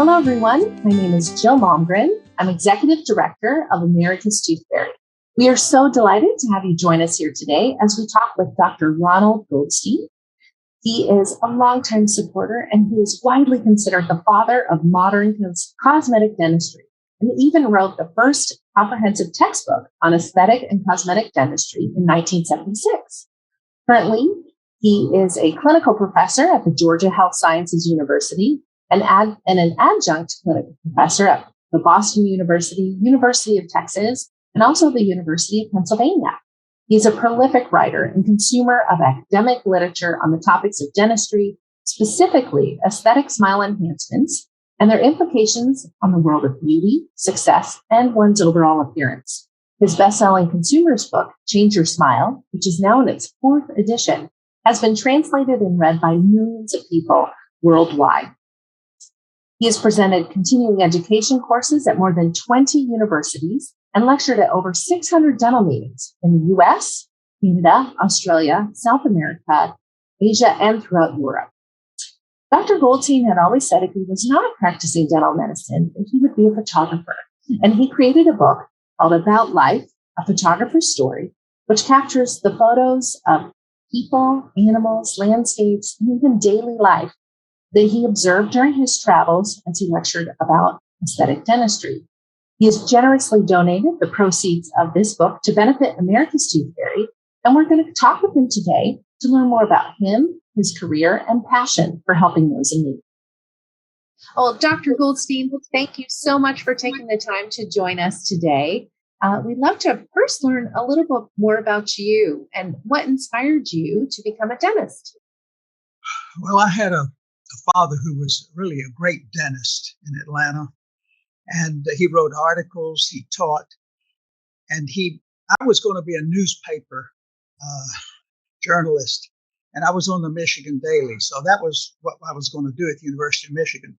Hello, everyone. My name is Jill Malmgren. I'm Executive Director of America's ToothFairy. We are so delighted to have you join us here today as we talk with Dr. Ronald Goldstein. He is a longtime supporter, and he is widely considered the father of modern cosmetic dentistry, and he even wrote the first comprehensive textbook on aesthetic and cosmetic dentistry in 1976. Currently, he is a clinical professor at the Georgia Health Sciences University and an adjunct clinical professor at the Boston University, University of Texas, and also the University of Pennsylvania. He's a prolific writer and consumer of academic literature on the topics of dentistry, specifically aesthetic smile enhancements and their implications on the world of beauty, success, and one's overall appearance. His best-selling consumer's book, Change Your Smile, which is now in its 4th edition, has been translated and read by millions of people worldwide. He has presented continuing education courses at more than 20 universities and lectured at over 600 dental meetings in the US, Canada, Australia, South America, Asia, and throughout Europe. Dr. Goldstein had always said if he was not practicing dental medicine, that he would be a photographer. And he created a book called About Life, A Photographer's Story, which captures the photos of people, animals, landscapes, and even daily life that he observed during his travels as he lectured about aesthetic dentistry. He has generously donated the proceeds of this book to benefit America's ToothFairy, and we're going to talk with him today to learn more about him, his career, and passion for helping those in need. Well, Dr. Goldstein, thank you so much for taking the time to join us today. We'd love to first learn a little bit more about you and what inspired you to become a dentist. Well, I had a father who was really a great dentist in Atlanta, and he wrote articles, he taught, and I was going to be a newspaper journalist, and I was on the Michigan Daily, so that was what I was going to do at the University of Michigan.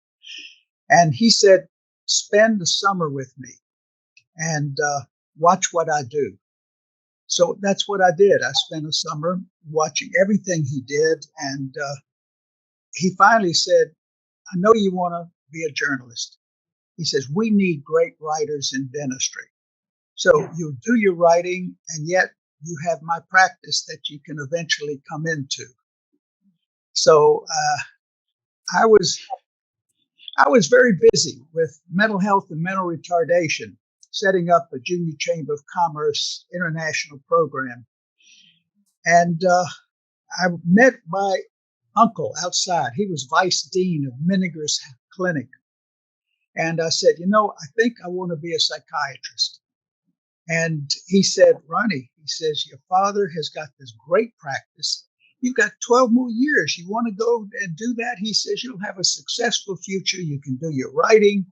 And he said, spend the summer with me and watch what I do. So that's what I did. I spent a summer watching everything he did, and he finally said, I know you want to be a journalist. He says, we need great writers in dentistry. So you do your writing, and yet you have my practice that you can eventually come into. So I was very busy with mental health and mental retardation, setting up a Junior Chamber of Commerce international program. And I met my uncle outside. He was vice dean of Miniger's Clinic. And I said, I think I want to be a psychiatrist. And he said, Ronnie, he says, your father has got this great practice. You've got 12 more years. You want to go and do that? He says, you'll have a successful future. You can do your writing.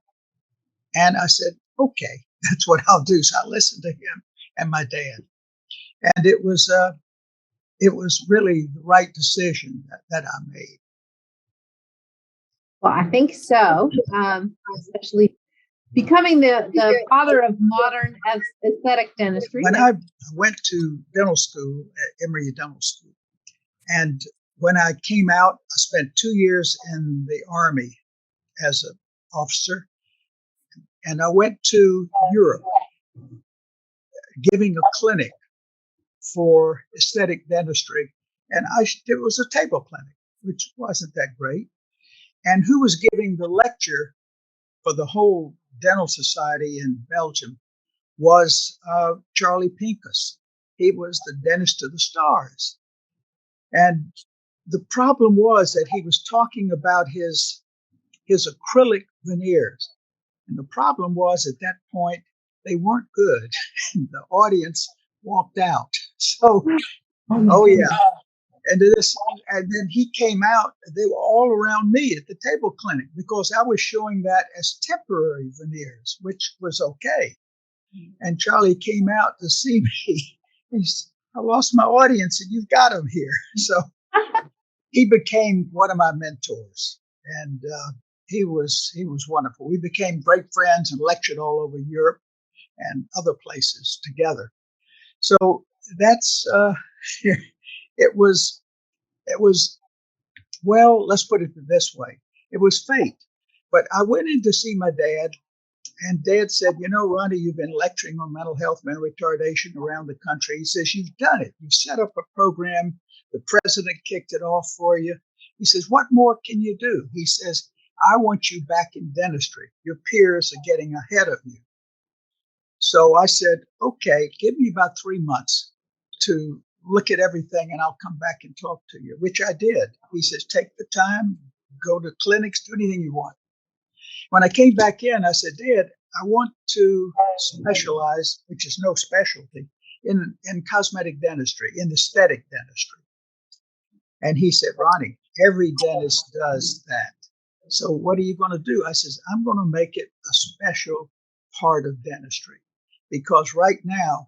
And I said, okay, that's what I'll do. So I listened to him and my dad. And it was really the right decision that I made. Well, I think so, especially becoming the father of modern aesthetic dentistry. When I went to dental school at Emory Dental School, and when I came out, I spent 2 years in the Army as an officer, and I went to Europe giving a clinic for aesthetic dentistry, and it was a table clinic, which wasn't that great. And who was giving the lecture for the whole dental society in Belgium was Charlie Pincus. He was the dentist of the stars. And the problem was that he was talking about his acrylic veneers. And the problem was at that point, they weren't good. The audience walked out. So, oh yeah. And then he came out, they were all around me at the table clinic because I was showing that as temporary veneers, which was okay. And Charlie came out to see me. He said, I lost my audience and you've got him here. So he became one of my mentors. And he was wonderful. We became great friends and lectured all over Europe and other places together. So that's it was, well, let's put it this way. It was fate But I went in to see my dad, and Dad said, Ronnie, you've been lecturing on mental health, mental retardation around the country. He says, you've done it. You've set up a program. The president kicked it off for you. He says, what more can you do? He says, I want you back in dentistry. Your peers are getting ahead of you. So I said, okay, give me about 3 months to look at everything and I'll come back and talk to you, which I did. He says, take the time, go to clinics, do anything you want. When I came back in, I said, Dad, I want to specialize, which is no specialty, in cosmetic dentistry, in aesthetic dentistry. And he said, Ronnie, every dentist does that. So what are you going to do? I says, I'm going to make it a special part of dentistry because right now,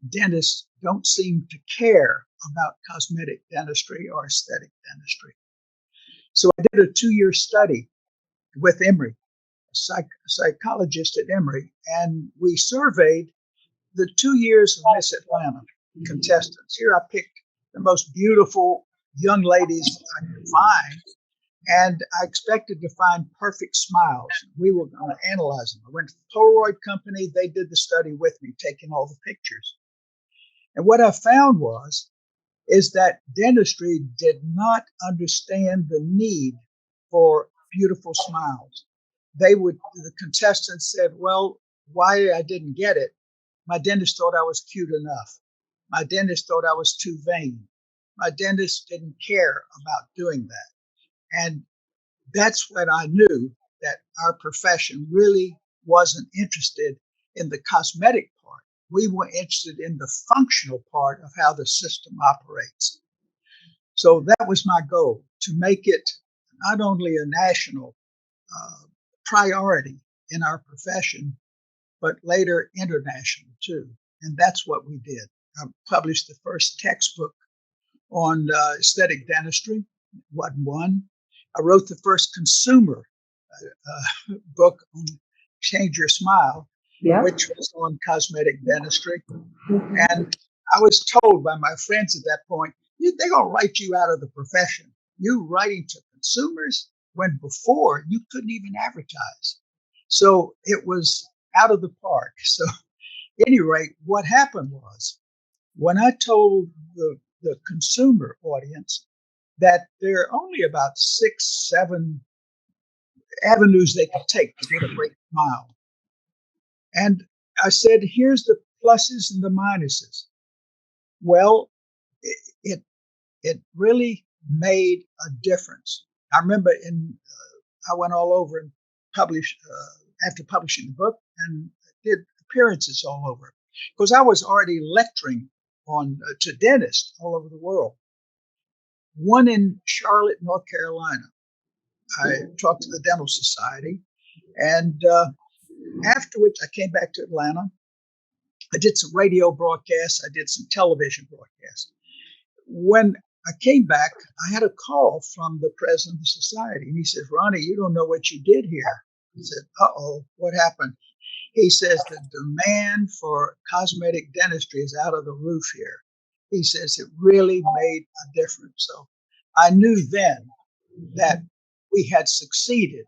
dentists don't seem to care about cosmetic dentistry or aesthetic dentistry. So I did a 2-year study with Emory, a psychologist at Emory, and we surveyed the 2 years of Miss Atlanta contestants. Here I picked the most beautiful young ladies I could find, and I expected to find perfect smiles. We were going to analyze them. I went to the Polaroid company. They did the study with me, taking all the pictures. And what I found is that dentistry did not understand the need for beautiful smiles. The contestants said, well, why I didn't get it? My dentist thought I was cute enough. My dentist thought I was too vain. My dentist didn't care about doing that. And that's when I knew that our profession really wasn't interested in the cosmetic part. We were interested in the functional part of how the system operates. So that was my goal, to make it not only a national priority in our profession, but later international too. And that's what we did. I published the first textbook on aesthetic dentistry, wasn't one. I wrote the first consumer book on Change Your Smile, which was on cosmetic dentistry. Mm-hmm. And I was told by my friends at that point, they're going to write you out of the profession. You writing to consumers when before you couldn't even advertise. So it was out of the park. So at any rate, what happened was when I told the consumer audience that there are only about 6, 7 avenues they could take to get a great smile. And I said, here's the pluses and the minuses. Well, it really made a difference. I remember I went all over and published after publishing the book and did appearances all over because I was already lecturing to dentists all over the world. One in Charlotte, North Carolina. I talked to the Dental Society, and afterwards I came back to Atlanta. I did some radio broadcasts. I did some television broadcasts. When I came back, I had a call from the president of the society, and he says, Ronnie, you don't know what you did here. I said, uh-oh, what happened? He says, the demand for cosmetic dentistry is out of the roof here. He says, it really made a difference. So I knew then that we had succeeded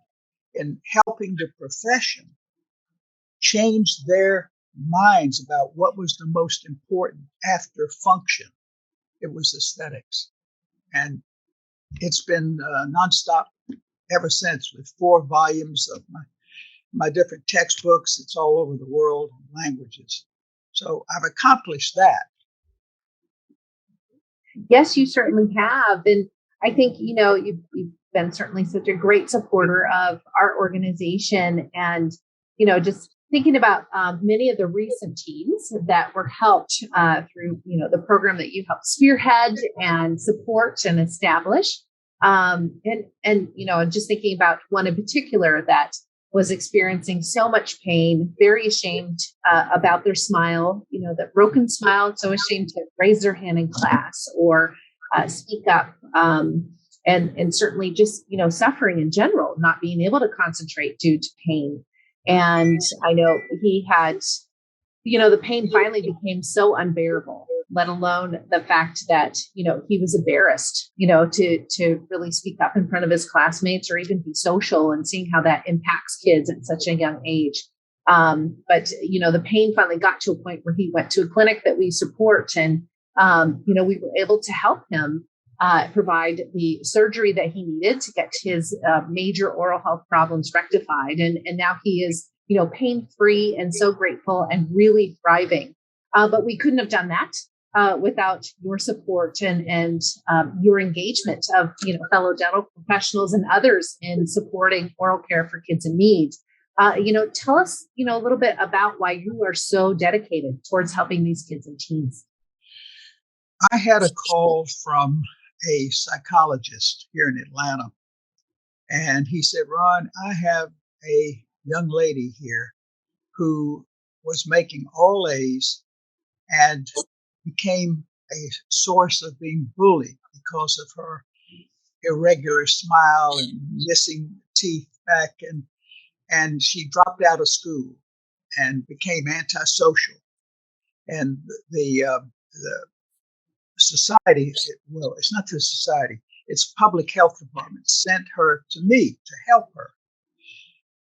in helping the profession change their minds about what was the most important after function. It was aesthetics. And it's been nonstop ever since with 4 volumes of my different textbooks. It's all over the world in languages. So I've accomplished that. Yes, you certainly have. And I think, you've been certainly such a great supporter of our organization and, just thinking about many of the recent teams that were helped through, the program that you helped spearhead and support and establish. And just thinking about one in particular that was experiencing so much pain, very ashamed about their smile, that broken smile, so ashamed to raise their hand in class or speak up. And certainly just, suffering in general, not being able to concentrate due to pain. And I know he had, the pain finally became so unbearable let alone the fact that, he was embarrassed, to really speak up in front of his classmates or even be social, and seeing how that impacts kids at such a young age. But the pain finally got to a point where he went to a clinic that we support, and, we were able to help him provide the surgery that he needed to get his major oral health problems rectified. And now he is, pain-free and so grateful and really thriving. But we couldn't have done that without your support and your engagement of, fellow dental professionals and others in supporting oral care for kids in need. Tell us, a little bit about why you are so dedicated towards helping these kids and teens. I had a call from a psychologist here in Atlanta, and he said, "Ron, I have a young lady here who was making all A's and became a source of being bullied because of her irregular smile and missing teeth back, and she dropped out of school and became antisocial. And the society, well, it's not the society, it's public health department sent her to me to help her.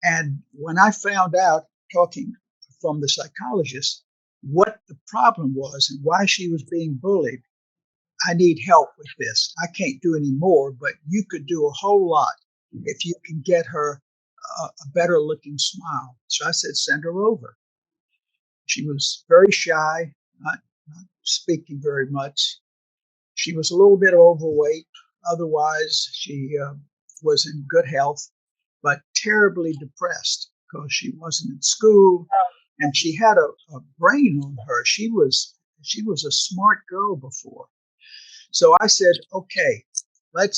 And when I found out, talking from the psychologist, what the problem was and why she was being bullied, I need help with this. I can't do any more, but you could do a whole lot if you can get her a better looking smile. So I said, send her over. She was very shy, not speaking very much. She was a little bit overweight. Otherwise, she was in good health, but terribly depressed because she wasn't in school, and she had a brain on her. She was a smart girl before. So I said, okay, I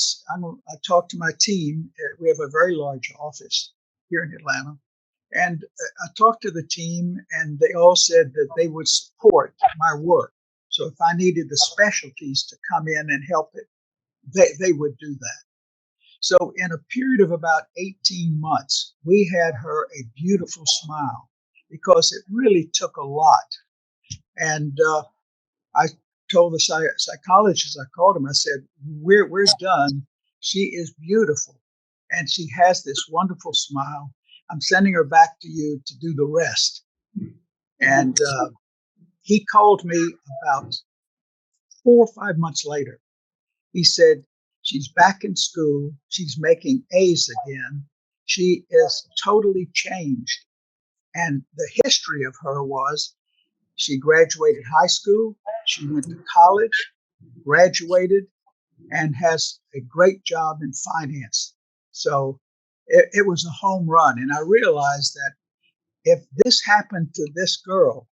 talked to my team. We have a very large office here in Atlanta. And I talked to the team, and they all said that they would support my work. So if I needed the specialties to come in and help it, they would do that. So in a period of about 18 months, we had her a beautiful smile, because it really took a lot. And I told the psychologist, I called him, I said, we're done. She is beautiful, and she has this wonderful smile. I'm sending her back to you to do the rest. And he called me about 4 or 5 months later. He said, she's back in school. She's making A's again. She is totally changed. And the history of her was she graduated high school, she went to college, graduated, and has a great job in finance. So it was a home run. And I realized that if this happened to this girl,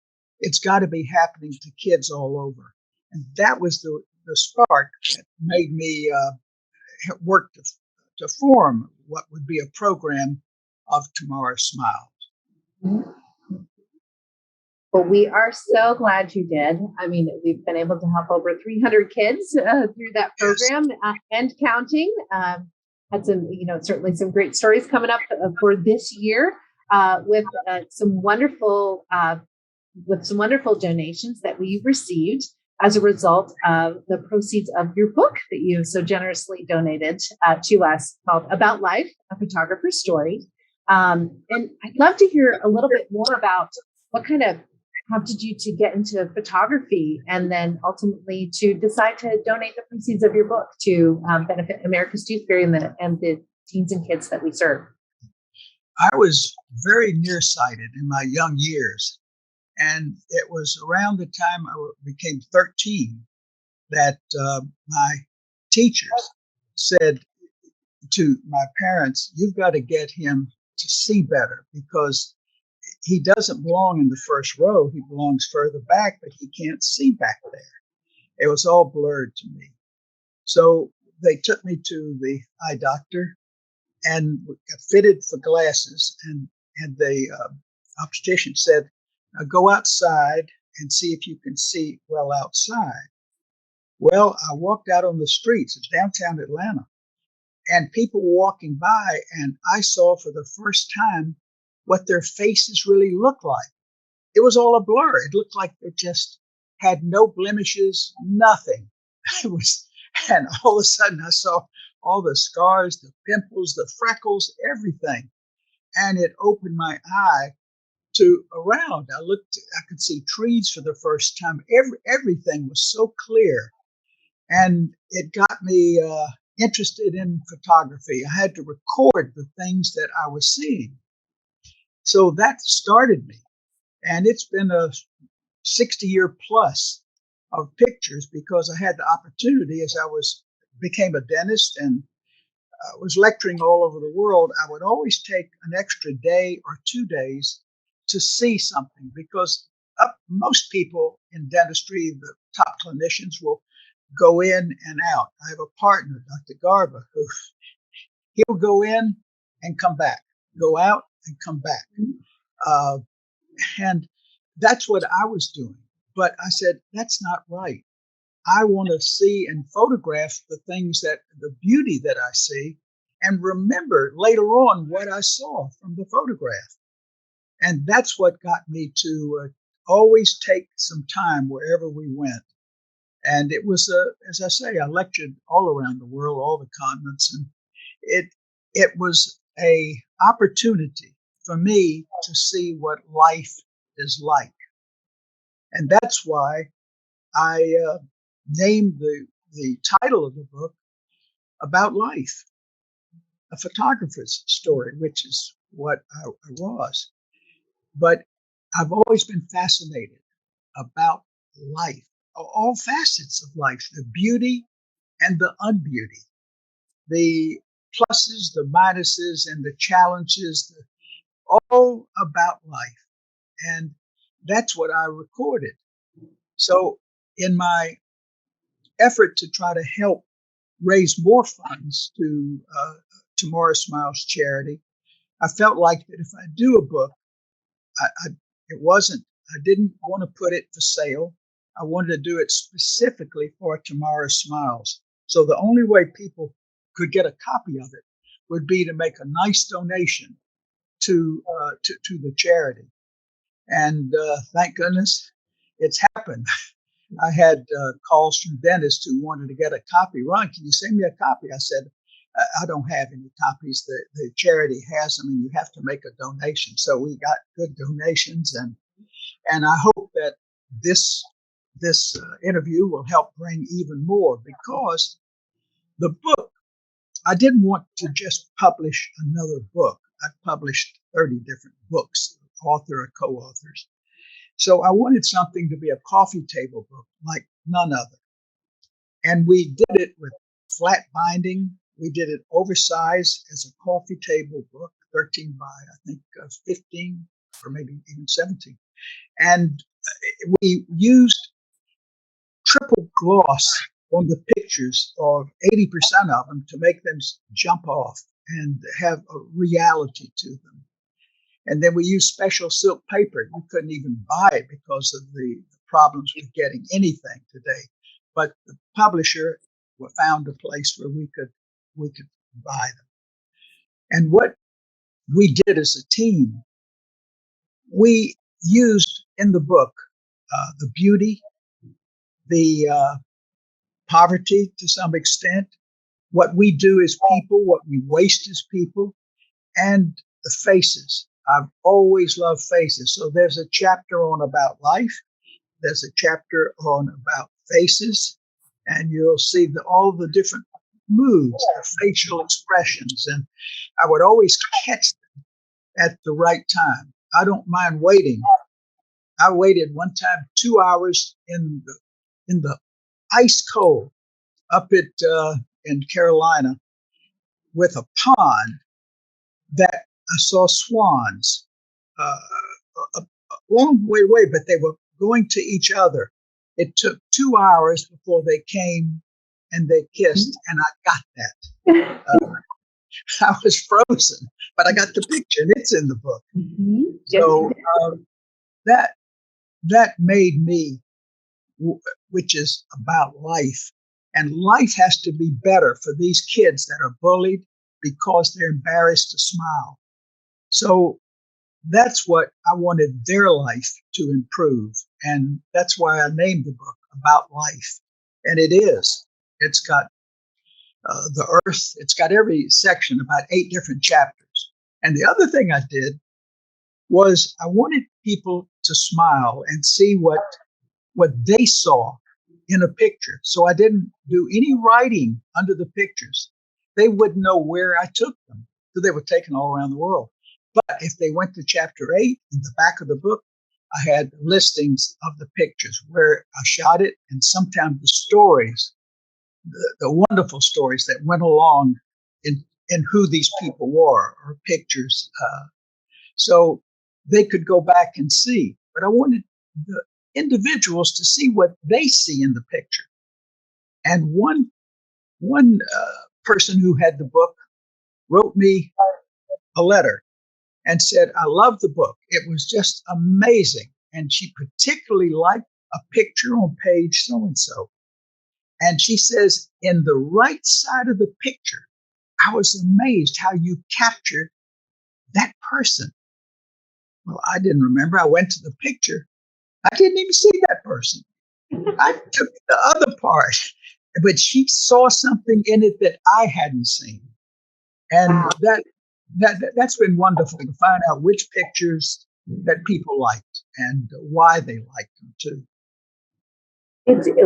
it's got to be happening to kids all over. And that was the spark that made me work to form what would be a program of Tomorrow's Smile. Well, we are so glad you did. I mean, we've been able to help over 300 kids through that program, and counting. Had some, certainly some great stories coming up for this year with some wonderful donations that we received as a result of the proceeds of your book that you so generously donated to us, called About Life, A Photographer's Story. And I'd love to hear a little bit more about what kind of prompted you to get into photography, and then ultimately to decide to donate the proceeds of your book to benefit America's ToothFairy and the teens and kids that we serve. I was very nearsighted in my young years. And it was around the time I became 13 that my teachers said to my parents, you've got to get him to see better, because he doesn't belong in the first row. He belongs further back, but he can't see back there. It was all blurred to me. So they took me to the eye doctor and got fitted for glasses. And the obstetrician said, go outside and see if you can see well outside. Well, I walked out on the streets of downtown Atlanta, and people were walking by, and I saw for the first time what their faces really looked like. It was all a blur. It looked like they're just had no blemishes, nothing. It was, and all of a sudden I saw all the scars, the pimples, the freckles, everything. And it opened my eye to around. I could see trees for the first time. Everything was so clear. And it got me interested in photography. I had to record the things that I was seeing. So that started me. And it's been a 60-year plus of pictures because I had the opportunity as became a dentist and was lecturing all over the world. I would always take an extra day or 2 days to see something because most people in dentistry, the top clinicians, will go in and out. I have a partner, Dr. Garba, who he'll go in and come back, go out and come back. And that's what I was doing. But I said, that's not right. I want to see and photograph the beauty that I see and remember later on what I saw from the photograph. And that's what got me to always take some time wherever we went. And it was, as I say, I lectured all around the world, all the continents, and it was a opportunity for me to see what life is like. And that's why I named the title of the book About Life, a photographer's story, which is what I was. But I've always been fascinated about life, all facets of life, the beauty and the unbeauty, the pluses, the minuses, and the challenges, all about life. And that's what I recorded. So in my effort to try to help raise more funds to Tomorrow Smiles charity, I felt like that if I do a book, I didn't want to put it for sale. I wanted to do it specifically for Tomorrow Smiles. So the only way people could get a copy of it would be to make a nice donation to the charity. And thank goodness it's happened. I had calls from dentists who wanted to get a copy. Ron, can you send me a copy? I said, I don't have any copies. The charity has them, and you have to make a donation. So we got good donations, and I hope that this interview will help bring even more, because the book, I didn't want to just publish another book. I published 30 different books, author or co-authors. So I wanted something to be a coffee table book like none other. And we did it with flat binding. We did it oversized as a coffee table book, 13 by, I think, 15 or maybe even 17. And we used triple gloss on the pictures, of 80% of them, to make them jump off and have a reality to them. And then we used special silk paper. You couldn't even buy it because of the problems with getting anything today. But the publisher found a place where we could buy them. And what we did as a team, we used in the book the beauty, the poverty to some extent, what we do as people, what we waste as people, and the faces. I've always loved faces. So there's a chapter on about life. There's a chapter on about faces, and you'll see all the different moods, the facial expressions. And I would always catch them at the right time. I don't mind waiting. I waited one time 2 hours in the ice cold up in Carolina with a pond that I saw swans a long way away, but they were going to each other. It took 2 hours before they came and they kissed, and I got that. I was frozen, but I got the picture, and it's in the book. Mm-hmm. So that made me, which is about life. And life has to be better for these kids that are bullied because they're embarrassed to smile. So that's what I wanted their life to improve. And that's why I named the book About Life. And it is. It's got the earth, it's got every section, about 8 different chapters. And the other thing I did was I wanted people to smile and see what they saw in a picture. So I didn't do any writing under the pictures. They wouldn't know where I took them, so they were taken all around the world. But if they went to chapter 8 in the back of the book, I had listings of the pictures where I shot it, and sometimes the stories, the wonderful stories that went along in who these people were, or pictures. So they could go back and see. But I wanted the individuals to see what they see in the picture. And one person who had the book wrote me a letter and said, "I love the book. It was just amazing." And she particularly liked a picture on page so and so. And she says, "In the right side of the picture, I was amazed how you captured that person." Well, I didn't remember. I went to the picture. I didn't even see that person. I took the other part, but she saw something in it that I hadn't seen. And Wow. that's been wonderful to find out which pictures that people liked and why they liked them too.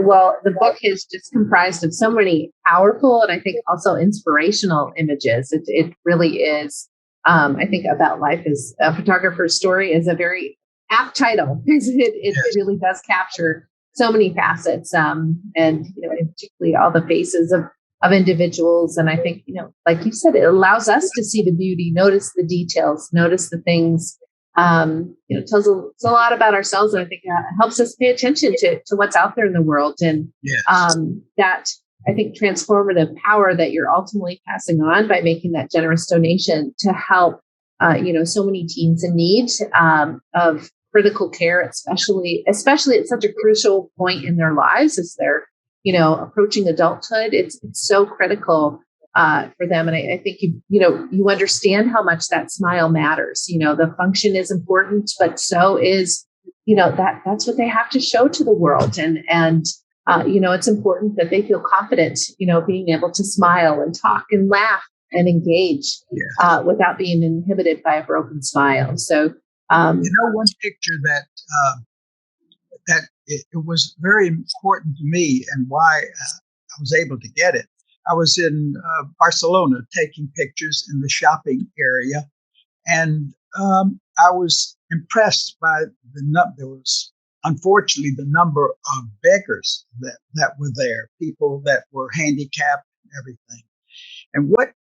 Well, the book is just comprised of so many powerful and I think also inspirational images. It really is. I think About Life is a photographer's story is a very apt title because it Yes. really does capture so many facets, and and particularly all the faces of individuals. And I think like you said, it allows us to see the beauty, notice the details, notice the things. Tells a lot about ourselves, and I think helps us pay attention to what's out there in the world, and Yes. that I think transformative power that you're ultimately passing on by making that generous donation to help so many teens in need of critical care, especially at such a crucial point in their lives as they're approaching adulthood. It's so critical for them. And I think you understand how much that smile matters. The function is important, but so is, that's what they have to show to the world. And it's important that they feel confident, being able to smile and talk and laugh and engage without being inhibited by a broken smile. So, one picture that it was very important to me and why I was able to get it. I was in Barcelona taking pictures in the shopping area, and I was impressed by there was unfortunately the number of beggars that were there, people that were handicapped and everything. And what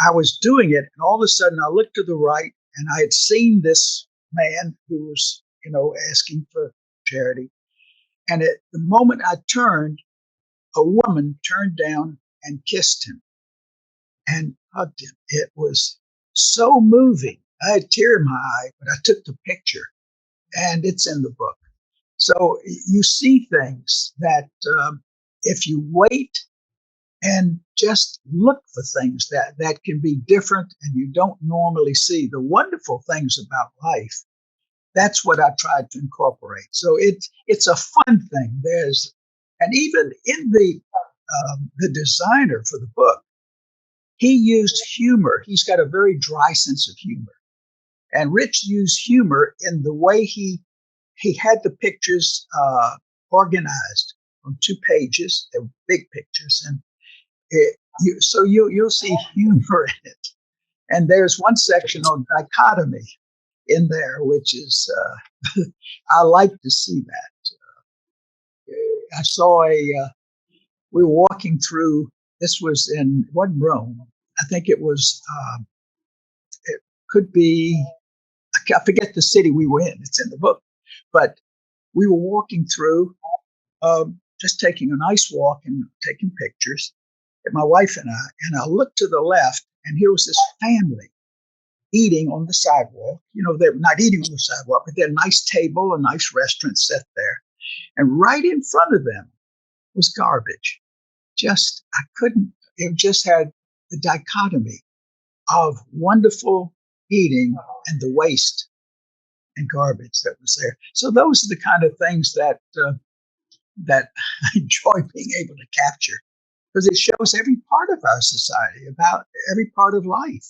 I was doing it, and all of a sudden I looked to the right, and I had seen this man who was, asking for charity. And at the moment I turned, a woman turned down and kissed him and hugged him. It was so moving. I had a tear in my eye, but I took the picture, and it's in the book. So you see things that if you wait and just look for things that can be different and you don't normally see, the wonderful things about life, that's what I tried to incorporate. So it's a fun thing. And even in the designer for the book, he used humor. He's got a very dry sense of humor. And Rich used humor in the way he had the pictures organized on 2 pages. They were big pictures. And you'll see humor in it. And there's one section on dichotomy in there, which is, I like to see that. I saw we were walking through, this was it wasn't Rome. I think it was, it could be, I forget the city we were in. It's in the book. But we were walking through, just taking a nice walk and taking pictures, my wife and I looked to the left, and here was this family eating on the sidewalk. They're not eating on the sidewalk, but they're a nice table, a nice restaurant set there. And right in front of them was garbage. It just had the dichotomy of wonderful eating and the waste and garbage that was there. So those are the kind of things that that I enjoy being able to capture, because it shows every part of our society, about every part of life.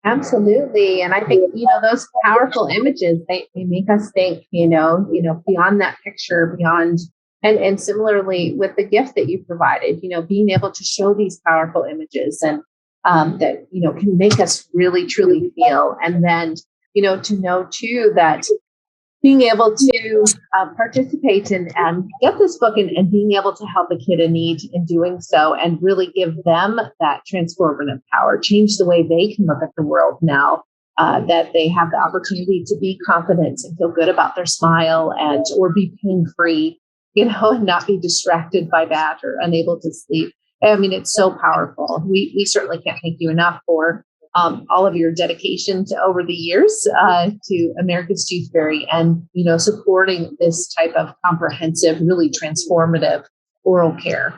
Absolutely. And I think, those powerful images, they make us think, beyond that picture, beyond, and similarly with the gift that you provided, being able to show these powerful images and that, can make us really, truly feel. And then, to know too that being able to participate and get this book and being able to help a kid in need in doing so and really give them that transformative power, change the way they can look at the world now, that they have the opportunity to be confident and feel good about their smile or be pain-free, and not be distracted by that or unable to sleep. I mean, it's so powerful. We certainly can't thank you enough for all of your dedication to over the years to America's ToothFairy and, supporting this type of comprehensive, really transformative oral care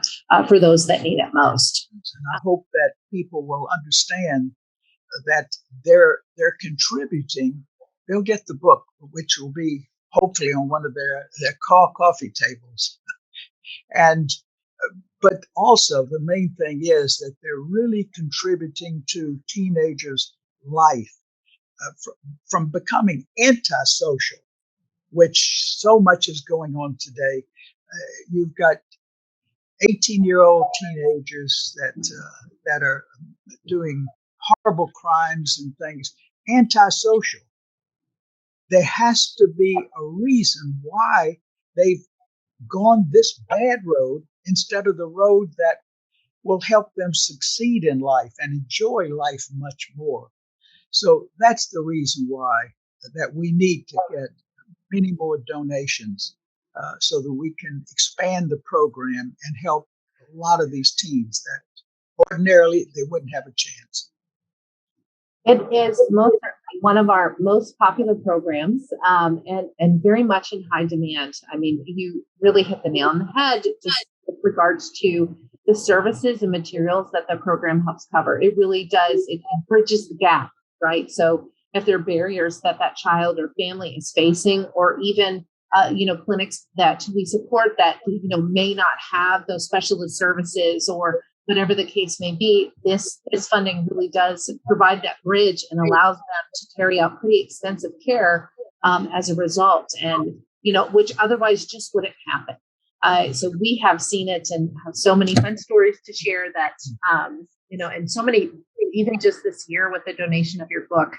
for those that need it most. And I hope that people will understand that they're contributing. They'll get the book, which will be hopefully on one of their coffee tables. And but also the main thing is that they're really contributing to teenagers' life from becoming antisocial, which so much is going on today. You've got 18-year-old teenagers that are doing horrible crimes and things, antisocial. There has to be a reason why they've gone this bad road instead of the road that will help them succeed in life and enjoy life much more. So that's the reason why that we need to get many more donations so that we can expand the program and help a lot of these teens that ordinarily they wouldn't have a chance. It is most certainly one of our most popular programs, and very much in high demand. I mean, you really hit the nail on the head just with regards to the services and materials that the program helps cover. It really does. It bridges the gap, right? So if there are barriers that child or family is facing, or even clinics that we support that may not have those specialist services or whatever the case may be, this funding really does provide that bridge and allows them to carry out pretty extensive care as a result, and which otherwise just wouldn't happen. So we have seen it and have so many fun stories to share that and so many, even just this year with the donation of your book,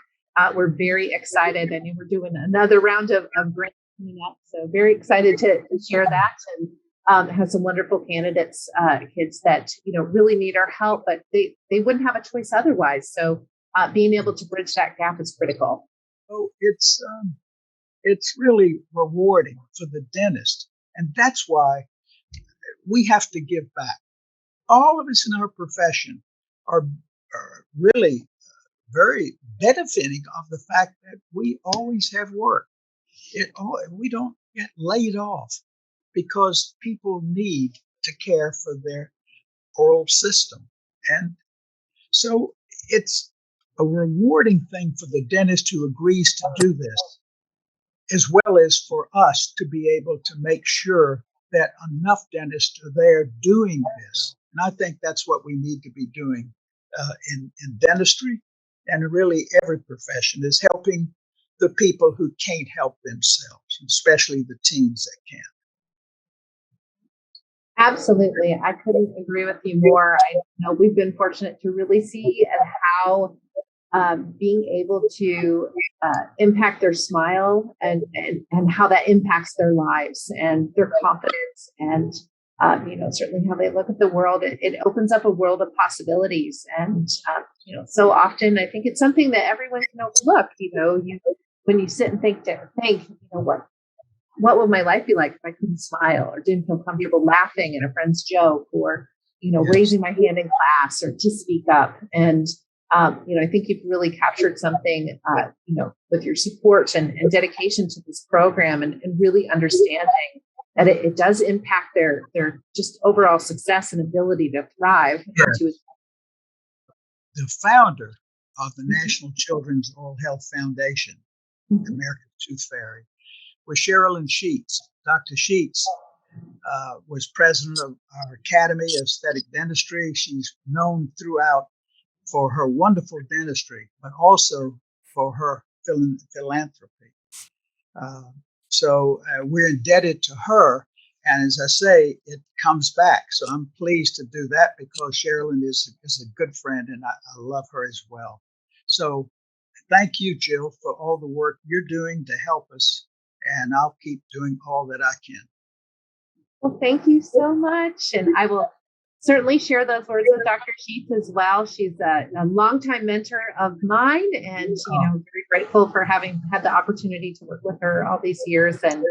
we're very excited. I mean, we're doing another round of grants coming up, so very excited to share that and. Have some wonderful candidates, kids that really need our help, but they wouldn't have a choice otherwise. So being able to bridge that gap is critical. Oh, it's really rewarding for the dentist, and that's why we have to give back. All of us in our profession are really very benefiting of the fact that we always have work. We don't get laid off, because people need to care for their oral system. And so it's a rewarding thing for the dentist who agrees to do this, as well as for us to be able to make sure that enough dentists are there doing this. And I think that's what we need to be doing in dentistry, and really every profession, is helping the people who can't help themselves, especially the teens that can. Absolutely. I couldn't agree with you more. I know we've been fortunate to really see how being able to impact their smile and how that impacts their lives and their confidence and, certainly how they look at the world. It opens up a world of possibilities. And, so often I think it's something that everyone can overlook. When you sit and think, what would my life be like if I couldn't smile or didn't feel comfortable laughing at a friend's joke or, raising my hand in class or to speak up. And, I think you've really captured something, with your support and dedication to this program and really understanding that it does impact their just overall success and ability to thrive. The founder of the National Children's Oral Health Foundation, Mhm. American Tooth Fairy, was Sherilyn Sheets. Dr. Sheets was president of our Academy of Aesthetic Dentistry. She's known throughout for her wonderful dentistry, but also for her philanthropy. So we're indebted to her. And as I say, it comes back. So I'm pleased to do that because Sherilyn is a good friend and I love her as well. So thank you, Jill, for all the work you're doing to help us. And I'll keep doing all that I can. Well, thank you so much. And I will certainly share those words with Dr. Sheets as well. She's a longtime mentor of mine and, very grateful for having had the opportunity to work with her all these years. And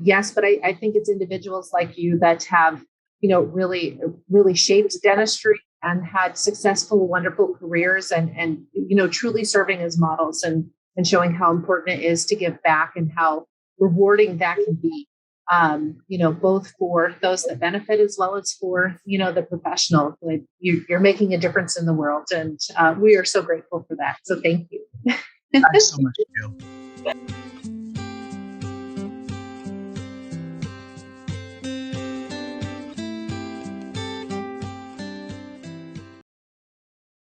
yes, but I think it's individuals like you that have, really, really shaped dentistry and had successful, wonderful careers and truly serving as models and showing how important it is to give back and how rewarding that can be. Both for those that benefit as well as for, the professional. Like you're making a difference in the world. And we are so grateful for that. So thank you. Thanks so much, Jill.